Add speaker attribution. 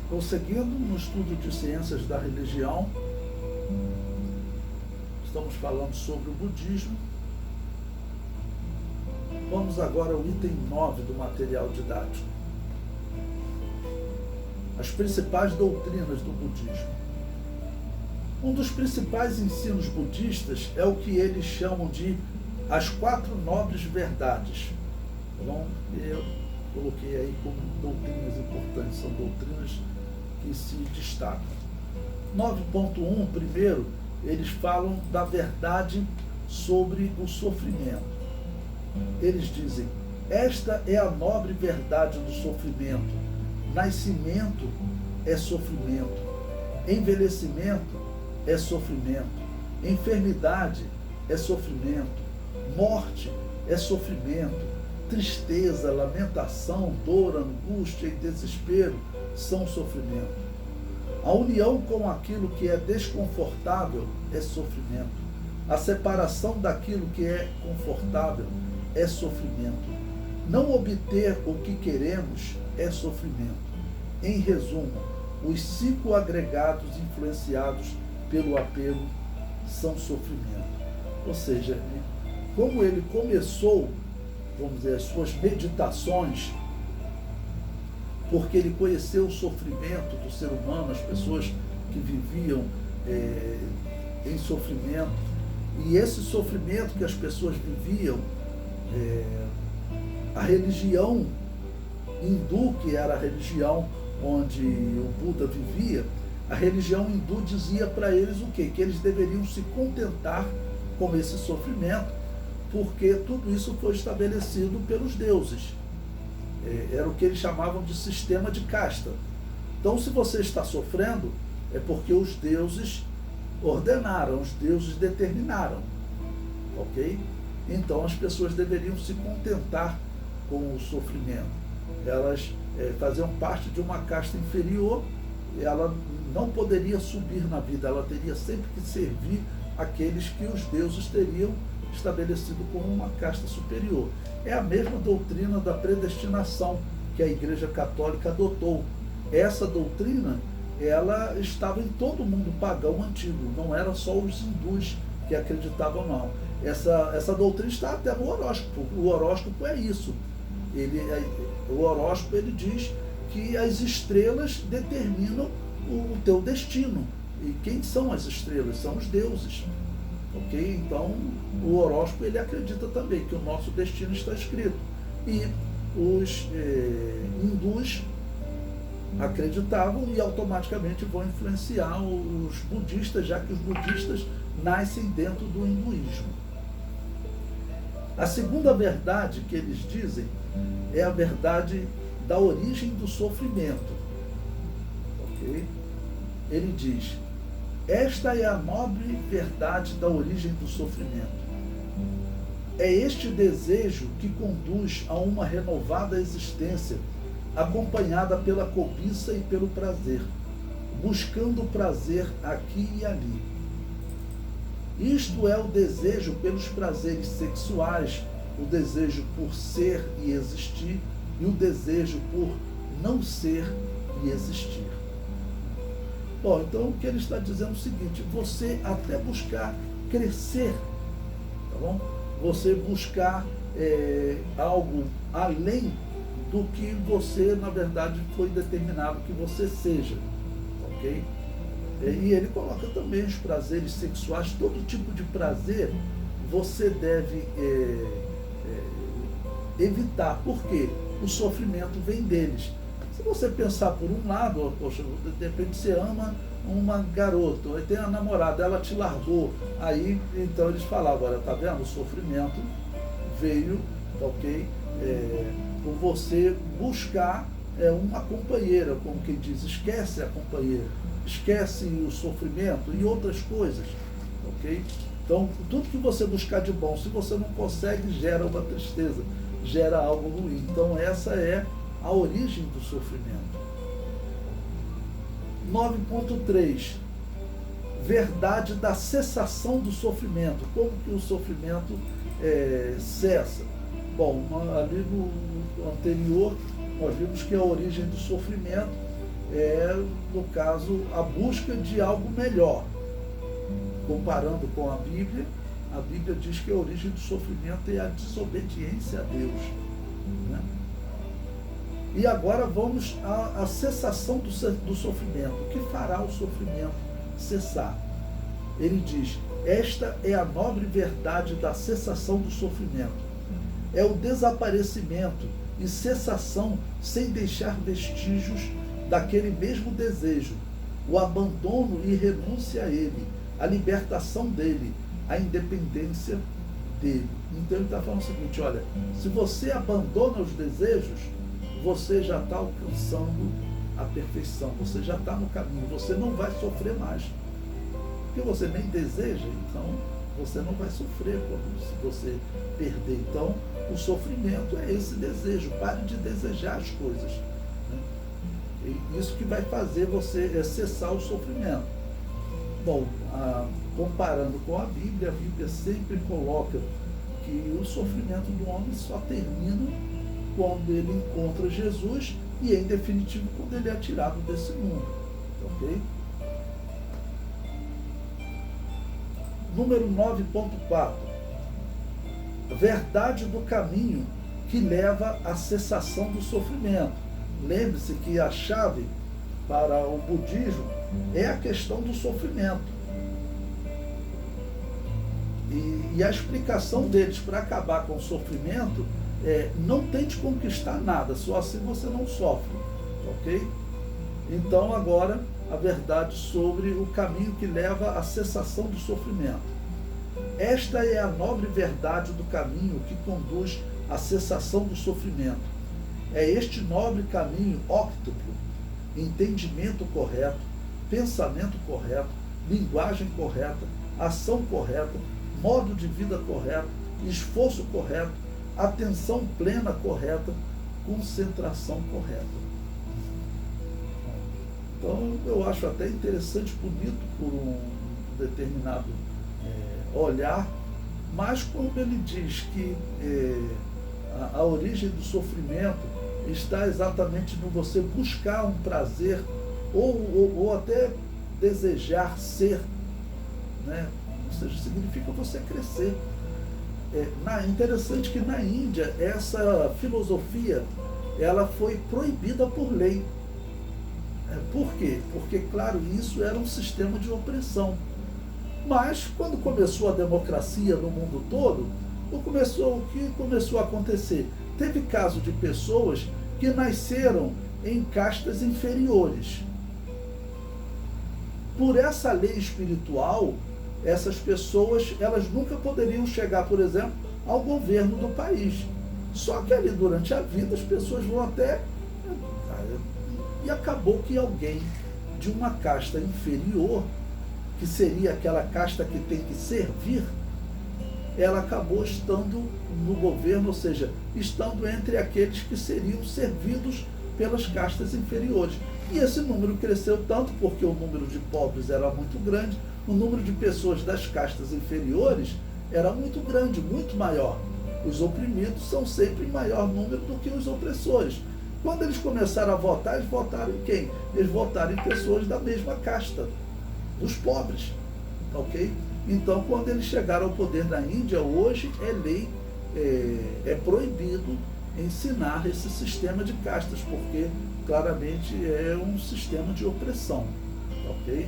Speaker 1: Prosseguindo no estudo de ciências da religião, estamos falando sobre o budismo. Vamos agora ao item 9 do material didático. As principais doutrinas do budismo. Um dos principais ensinos budistas é o que eles chamam de as 4 nobres verdades. Então, eu coloquei aí como doutrinas importantes, são doutrinas que se destacam. 9.1, primeiro, eles falam da verdade sobre o sofrimento. Eles dizem, esta é a nobre verdade do sofrimento. Nascimento é sofrimento, envelhecimento é sofrimento, enfermidade é sofrimento, morte é sofrimento, tristeza, lamentação, dor, angústia e desespero são sofrimento. A união com aquilo que é desconfortável é sofrimento. A separação daquilo que é confortável é sofrimento. Não obter o que queremos é sofrimento. Em resumo, os 5 agregados influenciados pelo apego são sofrimento. Ou seja, como ele começou, vamos dizer, as suas meditações, porque ele conheceu o sofrimento do ser humano, as pessoas que viviam em sofrimento, e esse sofrimento que as pessoas viviam, a religião hindu, que era a religião onde o Buda vivia, a religião hindu dizia para eles o quê? Que eles deveriam se contentar com esse sofrimento, porque tudo isso foi estabelecido pelos deuses. Era o que eles chamavam de sistema de casta. Então, se você está sofrendo, é porque os deuses ordenaram, os deuses determinaram. Ok? Então, as pessoas deveriam se contentar com o sofrimento. Elas faziam parte de uma casta inferior, ela não poderia subir na vida, ela teria sempre que servir aqueles que os deuses teriam estabelecido como uma casta superior. É a mesma doutrina da predestinação que a Igreja Católica adotou. Essa doutrina, ela estava em todo o mundo pagão antigo, não era só os hindus que acreditavam, não. Essa doutrina está até no horóscopo. O horóscopo é isso. O horóscopo ele diz que as estrelas determinam o teu destino. E quem são as estrelas? São os deuses. Ok? Então, o horóscopo ele acredita também que o nosso destino está escrito. E os hindus acreditavam e automaticamente vão influenciar os budistas, já que os budistas nascem dentro do hinduísmo. A segunda verdade que eles dizem é a verdade da origem do sofrimento. Ok? Ele diz, esta é a nobre verdade da origem do sofrimento. É este desejo que conduz a uma renovada existência, acompanhada pela cobiça e pelo prazer, buscando o prazer aqui e ali. Isto é o desejo pelos prazeres sexuais, o desejo por ser e existir, e o desejo por não ser e existir. Bom, então o que ele está dizendo é o seguinte, você até buscar crescer, tá bom? Você buscar algo além do que você, na verdade, foi determinado que você seja, ok? E ele coloca também os prazeres sexuais, todo tipo de prazer você deve evitar, porque o sofrimento vem deles. Se você pensar por um lado, poxa, de repente você ama uma garota, aí tem a namorada, ela te largou, aí então eles falavam, olha, tá vendo? O sofrimento veio, ok? Por você buscar uma companheira, como quem diz, esquece a companheira, esquece o sofrimento e outras coisas, ok? Então, tudo que você buscar de bom, se você não consegue, gera uma tristeza, gera algo ruim. Então, essa é a origem do sofrimento. 9.3, verdade da cessação do sofrimento. Como que o sofrimento cessa? Bom, ali no anterior, nós vimos que a origem do sofrimento é, no caso, a busca de algo melhor. Comparando com a Bíblia diz que a origem do sofrimento é a desobediência a Deus, né? E agora vamos à cessação do sofrimento. O que fará o sofrimento cessar? Ele diz: esta é a nobre verdade da cessação do sofrimento. É o desaparecimento e cessação sem deixar vestígios daquele mesmo desejo, o abandono e renúncia a ele, a libertação dele, a independência dele. Então ele está falando o seguinte: olha, se você abandona os desejos, você já está alcançando a perfeição, você já está no caminho, você não vai sofrer mais. Porque você nem deseja, então você não vai sofrer se você perder. Então, o sofrimento é esse desejo. Pare de desejar as coisas, né? E isso que vai fazer você cessar o sofrimento. Bom, comparando com a Bíblia sempre coloca que o sofrimento do homem só termina quando ele encontra Jesus e, em definitivo, quando ele é tirado desse mundo. Ok? Número 9.4. Verdade do caminho que leva à cessação do sofrimento. Lembre-se que a chave para o budismo é a questão do sofrimento. E a explicação deles para acabar com o sofrimento é: não tente conquistar nada, só assim você não sofre. Ok? Então agora a verdade sobre o caminho que leva à cessação do sofrimento. Esta é a nobre verdade do caminho que conduz à cessação do sofrimento. É este nobre caminho óctuplo: entendimento correto, pensamento correto, linguagem correta, ação correta, modo de vida correto, esforço correto, atenção plena correta, concentração correta. Então, eu acho até interessante, bonito por um determinado olhar, mas quando ele diz que a origem do sofrimento está exatamente no você buscar um prazer ou até desejar ser, né? Ou seja, significa você crescer. Interessante que na Índia essa filosofia ela foi proibida por lei. Por quê? Porque, claro, isso era um sistema de opressão. Mas, quando começou a democracia no mundo todo, o que começou a acontecer? Teve caso de pessoas que nasceram em castas inferiores. Por essa lei espiritual, essas pessoas elas nunca poderiam chegar, por exemplo, ao governo do país. Só que ali, durante a vida, as pessoas vão até... E acabou que alguém de uma casta inferior, que seria aquela casta que tem que servir, ela acabou estando no governo, ou seja, estando entre aqueles que seriam servidos pelas castas inferiores. E esse número cresceu tanto porque o número de pobres era muito grande, o número de pessoas das castas inferiores era muito grande, muito maior. Os oprimidos são sempre em maior número do que os opressores. Quando eles começaram a votar, eles votaram em quem? Eles votaram em pessoas da mesma casta, os pobres, ok? Então, quando eles chegaram ao poder na Índia, hoje é lei, é proibido ensinar esse sistema de castas, porque claramente é um sistema de opressão, ok?